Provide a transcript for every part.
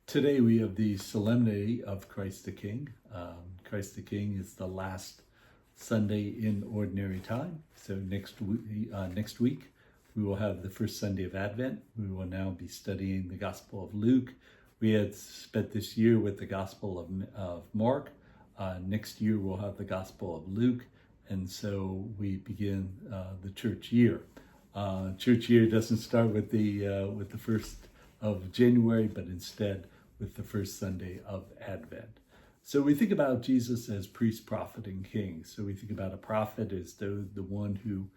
Today we have the Solemnity of Christ the King. Christ the King is the last Sunday in Ordinary Time. So next week we will have the first Sunday of Advent. We will now be studying the Gospel of Luke. We had spent this year with the Gospel of Mark. Next year we'll have the Gospel of Luke. And so we begin the church year. Church year doesn't start with the 1st of January, but instead with the first Sunday of Advent. So we think about Jesus as priest, prophet, and king. So we think about a prophet as the one who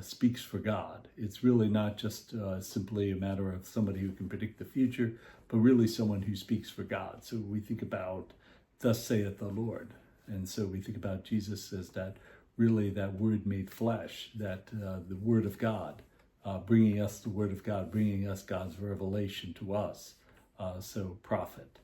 speaks for God. It's really not just simply a matter of somebody who can predict the future, but really someone who speaks for God. So we think about, thus saith the Lord. And so we think about Jesus as that word made flesh, that the word of God, bringing us the word of God, bringing us God's revelation to us. So prophet.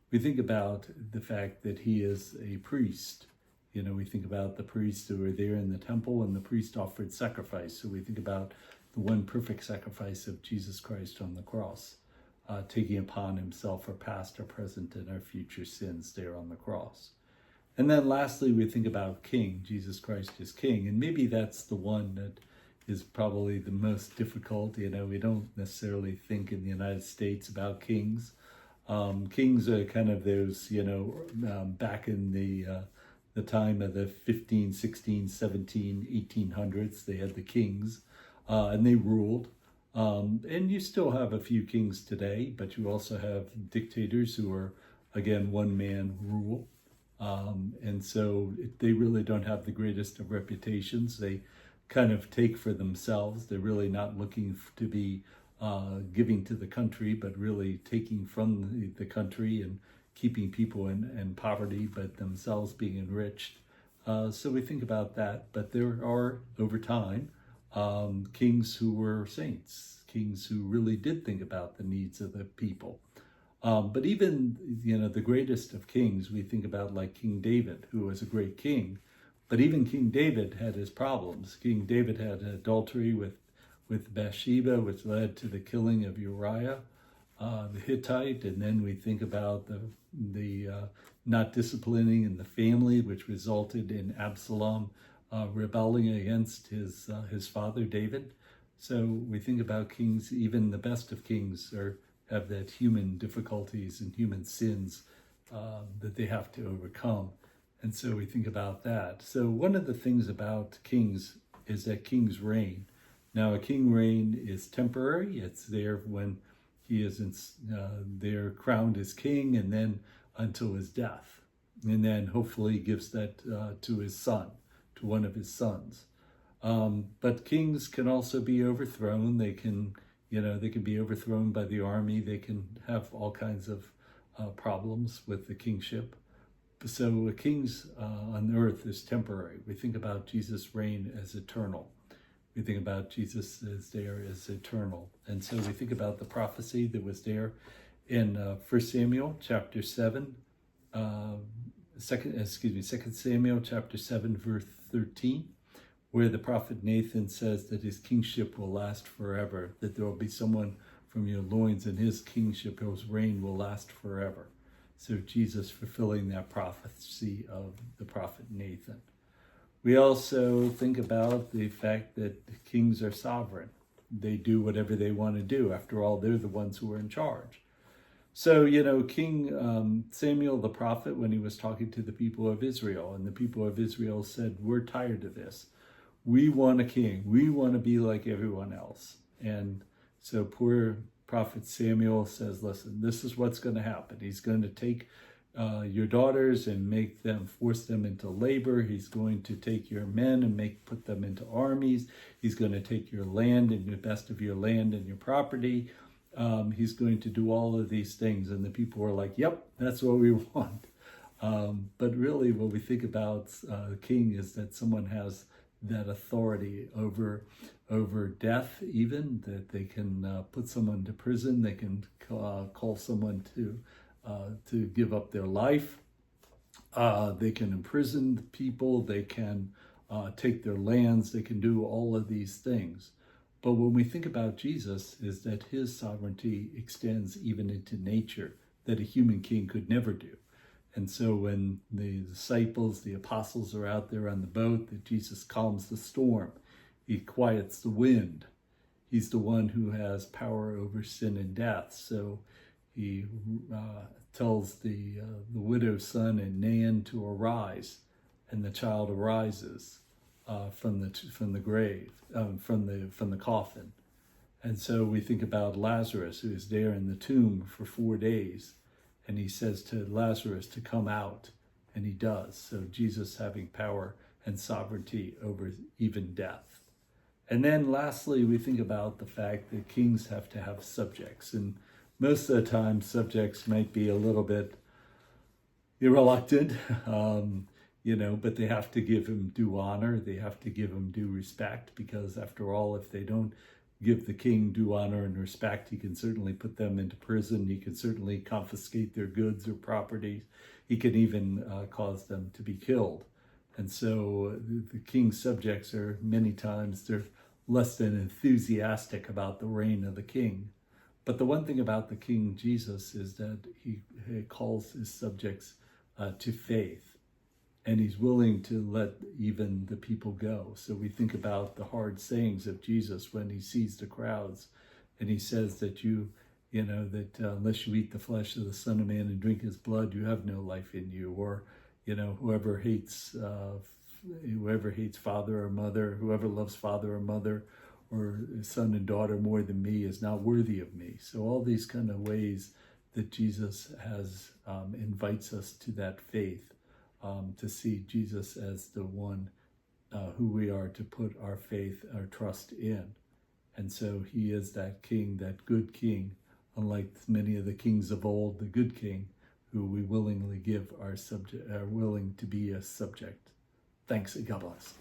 We think about the fact that he is a priest. You know, we think about the priests who were there in the temple, and the priest offered sacrifice. So we think about the one perfect sacrifice of Jesus Christ on the cross, taking upon himself our past, our present, and our future sins there on the cross. And then lastly, we think about King. Jesus Christ is King. And maybe that's the one that is probably the most difficult. You know, we don't necessarily think in the United States about kings. Kings are kind of those, back in the time of the 15, 16, 17, 1800s, they had the kings and they ruled. And you still have a few kings today, but you also have dictators who are, again, one-man rule. And so they really don't have the greatest of reputations. They kind of take for themselves. They're really not looking to be giving to the country, but really taking from the country and keeping people in poverty, but themselves being enriched. So we think about that. But there are, over time, kings who were saints, kings who really did think about the needs of the people. But even, the greatest of kings, we think about like King David, who was a great king. But even King David had his problems. King David had adultery with Bathsheba, which led to the killing of Uriah, the Hittite. And then we think about the not disciplining in the family, which resulted in Absalom rebelling against his father David. So we think about kings, even the best of kings have that human difficulties and human sins that they have to overcome. And so we think about that. So one of the things about kings is that kings reign. Now, a king reign is temporary. It's there when he is there crowned as king, and then until his death. And then hopefully gives that to his son, to one of his sons. But kings can also be overthrown. They can be overthrown by the army. They can have all kinds of problems with the kingship. So a king's on earth is temporary. We think about Jesus' reign as eternal. We think about Jesus as there as eternal. And so we think about the prophecy that was there in 1 Samuel chapter 7, 2 Samuel chapter 7, verse 13, where the prophet Nathan says that his kingship will last forever, that there will be someone from your loins and his kingship, his reign will last forever. So Jesus fulfilling that prophecy of the prophet Nathan. We also think about the fact that kings are sovereign. They do whatever they want to do. After all, they're the ones who are in charge. So, King Samuel the prophet, when he was talking to the people of Israel, and the people of Israel said, we're tired of this. We want a king. We want to be like everyone else. And so poor prophet Samuel says, listen, this is what's going to happen. He's going to take your daughters and force them into labor. He's going to take your men and put them into armies. He's going to take your land and the best of your land and your property. He's going to do all of these things. And the people were like, yep, that's what we want. But really what we think about the king is that someone has that authority over death, even, that they can put someone to prison. They can call someone to give up their life. They can imprison the people. They can take their lands. They can do all of these things. But when we think about Jesus, is that his sovereignty extends even into nature. that a human king could never do. And so when the disciples, the apostles are out there on the boat, that Jesus calms the storm, he quiets the wind. He's the one who has power over sin and death. So he tells the widow's son and Nan to arise, and the child arises from the grave, from the coffin. And so we think about Lazarus, who is there in the tomb for 4 days, and he says to Lazarus to come out, and he does. So Jesus having power and sovereignty over even death. And then lastly, we think about the fact that kings have to have subjects. And most of the time, subjects might be a little bit reluctant, but they have to give him due honor. They have to give him due respect, because after all, if they don't give the king due honor and respect, he can certainly put them into prison. He can certainly confiscate their goods or properties. He can even cause them to be killed. And so the king's subjects are many times, they're less than enthusiastic about the reign of the king. But the one thing about the King Jesus is that he calls his subjects to faith. And he's willing to let even the people go. So we think about the hard sayings of Jesus when he sees the crowds, and he says that that unless you eat the flesh of the Son of Man and drink his blood, you have no life in you. Or, whoever hates father or mother, whoever loves father or mother or son and daughter more than me is not worthy of me. So all these kind of ways that Jesus has invites us to that faith. To see Jesus as the one who we are to put our faith, our trust in. And so he is that king, that good king, unlike many of the kings of old, the good king, who we willingly give our subject, are willing to be a subject. Thanks and God bless.